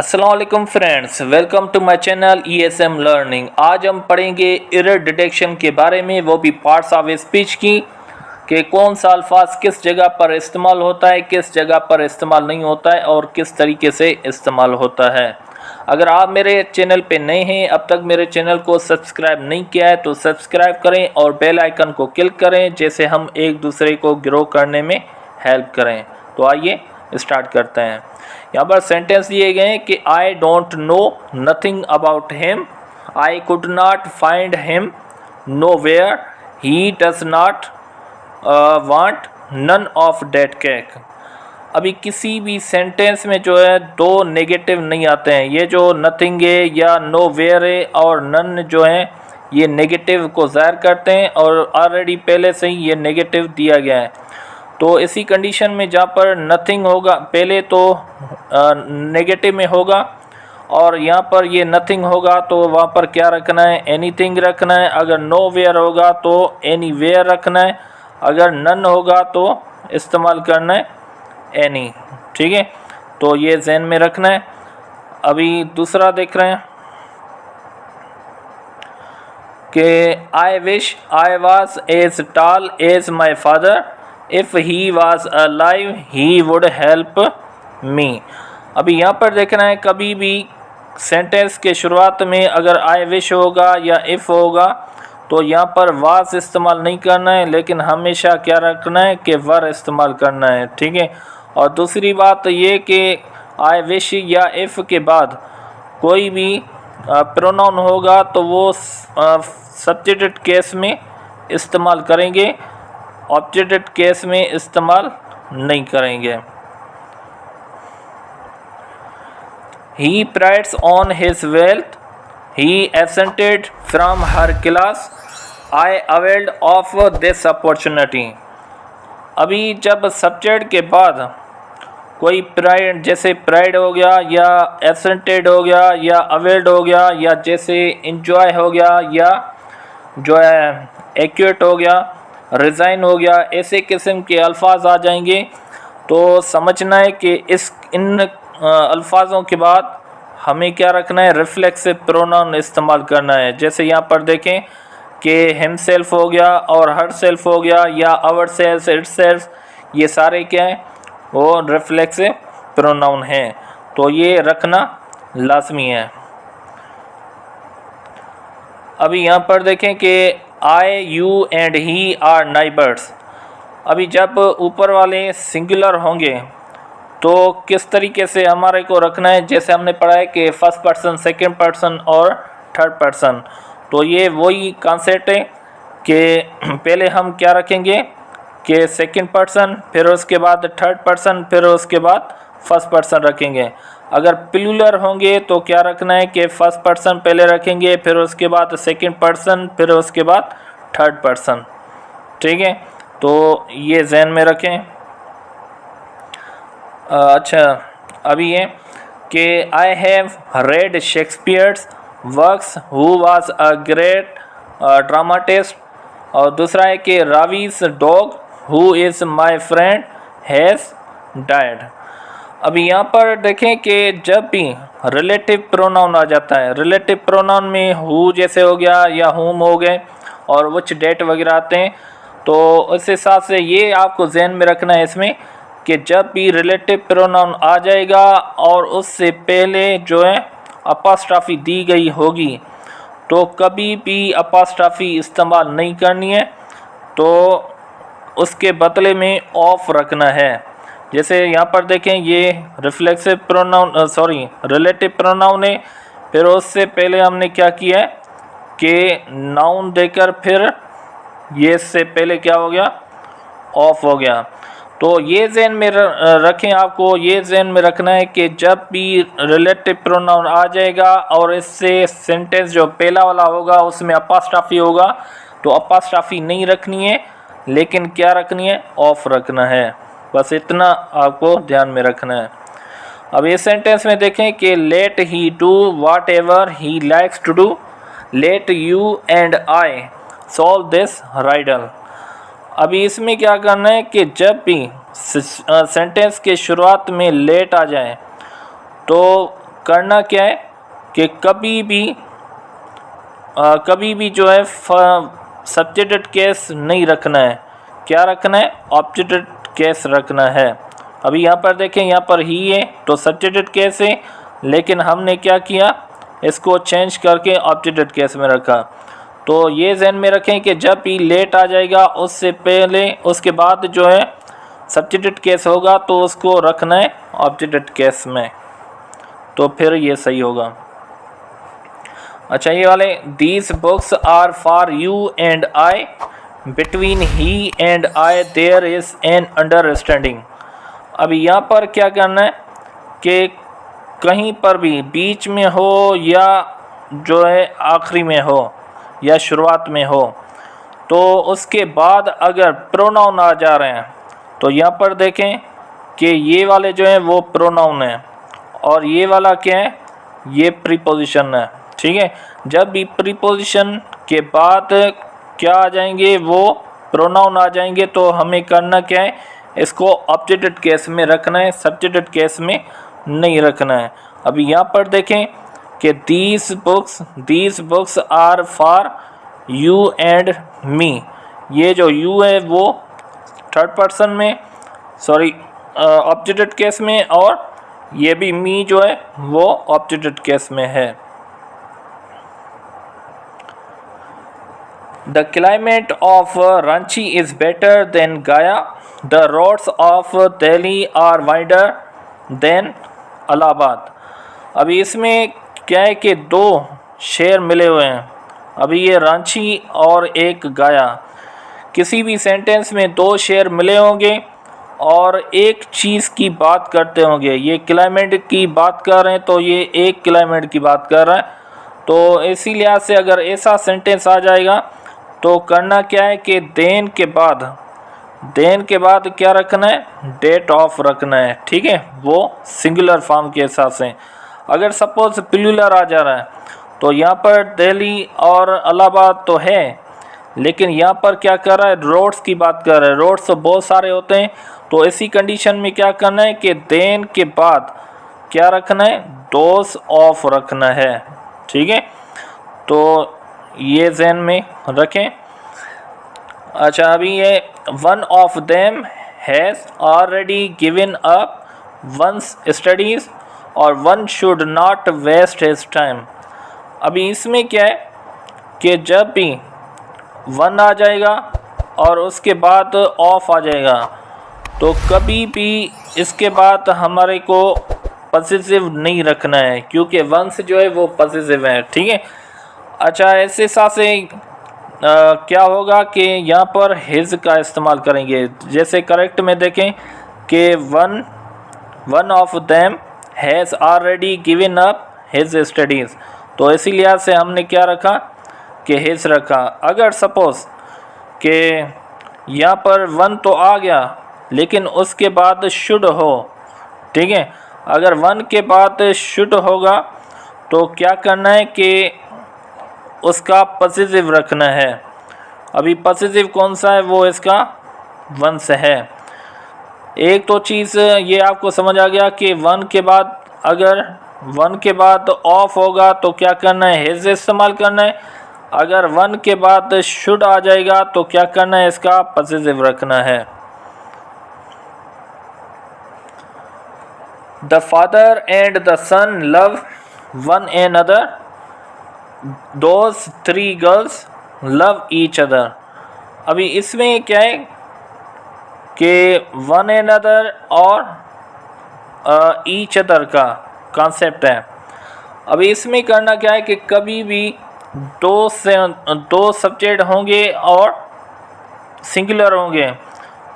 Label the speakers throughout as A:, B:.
A: अस्सलाम वालेकुम friends, welcome to my channel ESM learning. आज हम पढ़ेंगे एरर डिटेक्शन के बारे में, वो भी पार्ट्स ऑफ स्पीच की कि कौन सा अल्फाज किस जगह पर इस्तेमाल होता है, किस जगह पर इस्तेमाल नहीं होता है और किस तरीके से इस्तेमाल होता है। अगर आप मेरे चैनल पे नए हैं, अब तक मेरे चैनल को सब्सक्राइब नहीं किया है तो सब्सक्राइब करें और बेल आइकन को क्लिक करें, जैसे हम एक दूसरे को ग्रो करने में हेल्प करें। तो आइए स्टार्ट करते हैं। यहाँ पर सेंटेंस दिए गए हैं कि I don't know nothing about him, I could not find him nowhere, he does not want none of that cake. अभी किसी भी सेंटेंस में जो है दो नेगेटिव नहीं आते हैं। ये जो नथिंग है या नो वेयर है और नन जो है ये नेगेटिव को ज़ाहिर करते हैं और ऑलरेडी पहले से ही ये नेगेटिव दिया गया है। तो इसी कंडीशन में जहाँ पर नथिंग होगा पहले तो नेगेटिव में होगा और यहाँ पर ये नथिंग होगा तो वहाँ पर क्या रखना है, एनीथिंग रखना है। अगर नो वेयर होगा तो एनी वेयर रखना है, अगर नन होगा तो इस्तेमाल करना है एनी। ठीक है, तो ये ज़हन में रखना है। अभी दूसरा देख रहे हैं कि I wish I was as tall as my father, if he was alive he would help me. अभी यहाँ पर देखना है कभी भी सेंटेंस के शुरुआत में अगर आई विश होगा या इफ़ होगा तो यहाँ पर वाज इस्तेमाल नहीं करना है, लेकिन हमेशा क्या रखना है कि वर इस्तेमाल करना है। ठीक है, और दूसरी बात ये कि आई विश या इफ़ के बाद कोई भी प्रोनाउन होगा तो वो सब्जेक्टेड केस में इस्तेमाल करेंगे, ऑब्जेक्टेड केस में इस्तेमाल नहीं करेंगे। He prides on his wealth, he absented from her class, I availed of this opportunity। अभी जब सब्जेक्ट के बाद कोई प्राइड, जैसे प्राइड हो गया या एब्सेंटेड हो गया या अवेल्ड हो गया या जैसे इंजॉय हो गया या जो है एक्यूट हो गया, रिज़ाइन हो गया, ऐसे किस्म के अल्फाज आ जाएंगे तो समझना है कि इन अल्फाजों के बाद हमें क्या रखना है, रिफ्लेक्सिव प्रोनाउन इस्तेमाल करना है। जैसे यहाँ पर देखें कि हिमसेल्फ हो गया और हर सेल्फ हो गया या आवर सेल्फ, इट सेल्फ, ये सारे क्या हैं, वो रिफ्लेक्सिव प्रोनाउन हैं, तो ये रखना लाजमी है। अभी यहाँ पर देखें कि I, you and he are neighbours. अभी जब ऊपर वाले सिंगुलर होंगे तो किस तरीके से हमारे को रखना है, जैसे हमने पढ़ा है कि फर्स्ट पर्सन, सेकंड पर्सन और थर्ड पर्सन। तो ये वही कॉन्सेप्ट है कि पहले हम क्या रखेंगे कि सेकंड पर्सन, फिर उसके बाद थर्ड पर्सन, फिर उसके बाद फर्स्ट पर्सन रखेंगे। अगर प्लूरल होंगे तो क्या रखना है कि फर्स्ट पर्सन पहले रखेंगे, फिर उसके बाद सेकंड पर्सन, फिर उसके बाद थर्ड पर्सन। ठीक है, तो ये ज़हन में रखें। अच्छा, अभी ये कि I have read Shakespeare's works who was a great dramatist, और दूसरा है कि Ravi's dog who is my friend has died. अभी यहाँ पर देखें कि जब भी रिलेटिव प्रोनाउन आ जाता है, रिलेटिव प्रोनाउन में हु जैसे हो गया या हुम हो गए और विच डेट वगैरह आते हैं, तो उस हिसाब से ये आपको ज़हन में रखना है इसमें कि जब भी रिलेटिव प्रोनाउन आ जाएगा और उससे पहले जो है अपोस्ट्रोफी दी गई होगी तो कभी भी अपोस्ट्रोफी इस्तेमाल नहीं करनी है, तो उसके बदले में ऑफ रखना है। जैसे यहाँ पर देखें ये रिफ्लेक्सिव प्रोनाउन, रिलेटिव प्रोनाउन है, फिर उससे पहले हमने क्या किया है कि नाउन देकर फिर ये से पहले क्या हो गया, ऑफ हो गया। तो ये ज़हन में रखें, आपको ये ज़हन में रखना है कि जब भी रिलेटिव प्रोनाउन आ जाएगा और इससे सेंटेंस जो पहला वाला होगा उसमें अपोस्ट्रोफी होगा तो अपोस्ट्रोफी नहीं रखनी है, लेकिन क्या रखनी है, ऑफ रखना है। बस इतना आपको ध्यान में रखना है। अब इस सेंटेंस में देखें कि let he do whatever he likes to do, let you and I solve this riddle. अभी इसमें क्या करना है कि जब भी सेंटेंस के शुरुआत में लेट आ जाए तो करना क्या है कि कभी भी जो है सब्जेक्टेड केस नहीं रखना है। क्या रखना है? ऑब्जेक्टेड केस रखना है। अभी यहाँ पर देखें, यहाँ पर ही है तो सब्जेक्टेड केस है, लेकिन हमने क्या किया, इसको चेंज करके ऑब्जेक्टेड केस में रखा। तो ये ध्यान में रखें कि जब भी लेट आ जाएगा उससे पहले उसके बाद जो है सब्जेक्टेड केस होगा तो उसको रखना है ऑब्जेक्टेड केस में, तो फिर ये सही होगा। अच्छा, ये वाले these books are for you and I, between he and I there is an understanding. अभी यहाँ पर क्या करना है कि कहीं पर भी बीच में हो या जो है आखिरी में हो या शुरुआत में हो, तो उसके बाद अगर प्रोनाउन आ जा रहे हैं तो यहाँ पर देखें कि ये वाले जो हैं वो प्रोनाउन है और ये वाला क्या है, ये प्रीपोजिशन है। ठीक है, जब भी प्रीपोजिशन के बाद क्या आ जाएंगे, वो प्रोनाउन आ जाएंगे, तो हमें करना क्या है, इसको ऑब्जेक्टेड केस में रखना है, सब्जेक्टेड केस में नहीं रखना है। अभी यहाँ पर देखें कि these books are for you and me. ये जो यू है वो थर्ड पर्सन में, सॉरी ऑब्जेक्टेड केस में, और ये भी मी जो है वो ऑब्जेक्टेड केस में है। The climate of Ranchi is better than Gaya. The roads of Delhi are wider than Allahabad. अभी इसमें क्या है कि दो शेर मिले हुए हैं। अभी ये रांची और एक गया, किसी भी सेंटेंस में दो शेर मिले होंगे और एक चीज़ की बात करते होंगे। ये क्लाइमेट की बात कर रहे हैं तो ये एक क्लाइमेट की बात कर रहा है, तो इसी लिहाज से अगर ऐसा सेंटेंस आ जाएगा तो करना क्या है कि देन के बाद क्या रखना है, डेट ऑफ रखना है। ठीक है, वो सिंगुलर फॉर्म के हिसाब से। अगर सपोज प्लूरल आ जा रहा है तो यहाँ पर दिल्ली और इलाहाबाद तो है, लेकिन यहाँ पर क्या कर रहा है, रोड्स की बात कर रहा है। रोड्स तो बहुत सारे होते हैं, तो इसी कंडीशन में क्या करना है कि देन के बाद क्या रखना है, दोज ऑफ रखना है। ठीक है, तो ये ज़हन में रखें। अच्छा, अभी ये one of them has already given up one's studies और one should not waste his time. अभी इसमें क्या है कि जब भी वन आ जाएगा और उसके बाद ऑफ आ जाएगा तो कभी भी इसके बाद हमारे को पॉजिटिव नहीं रखना है, क्योंकि वंस जो है वो पॉजिटिव है। ठीक है, अच्छा, ऐसे हिसाब से क्या होगा कि यहाँ पर हिज का इस्तेमाल करेंगे। जैसे करेक्ट में देखें कि one of them has already given up his studies, तो इसी लिहाज से हमने क्या रखा कि हिज रखा। अगर सपोज़ कि यहाँ पर वन तो आ गया लेकिन उसके बाद शुड हो, ठीक है, अगर वन के बाद शुड होगा तो क्या करना है कि उसका पॉजिटिव रखना है। अभी पॉजिटिव कौन सा है, वो इसका वंस है। एक तो चीज़ ये आपको समझ आ गया कि वन के बाद अगर वन के बाद ऑफ होगा तो क्या करना है, हिज इस्तेमाल करना है। अगर वन के बाद शुड आ जाएगा तो क्या करना है, इसका पॉजिटिव रखना है। The father and the son love one another, those three girls love each other. अभी इसमें क्या है कि वन एनदर और ईच अदर का कॉन्सेप्ट है। अभी इसमें करना क्या है कि कभी भी दो सब्जेक्ट होंगे और सिंगुलर होंगे,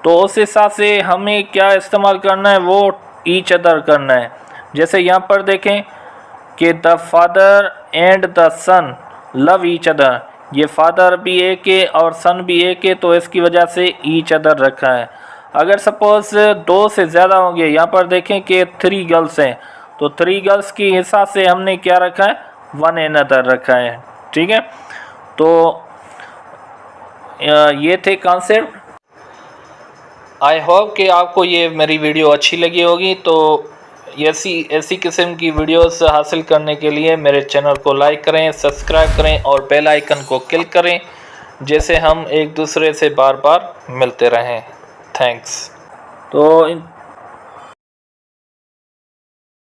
A: तो उस हिसाब से हमें क्या इस्तेमाल करना है, वो ईच अदर करना है। जैसे यहाँ पर देखें कि the father and the son love each other, ये फादर भी एक है और सन भी एक है, तो इसकी वजह से ईच अदर रखा है। अगर सपोज दो से ज़्यादा होंगे, यहाँ पर देखें कि 3 गर्ल्स हैं, तो 3 गर्ल्स की हिसाब से हमने क्या रखा है, वन एनदर रखा है। ठीक है, तो ये थे कॉन्सेप्ट। आई होप कि आपको ये मेरी वीडियो अच्छी लगी होगी। तो ऐसी किस्म की वीडियोस हासिल करने के लिए मेरे चैनल को लाइक करें, सब्सक्राइब करें और बेल आइकन को क्लिक करें, जैसे हम एक दूसरे से बार बार मिलते रहें। थैंक्स। तो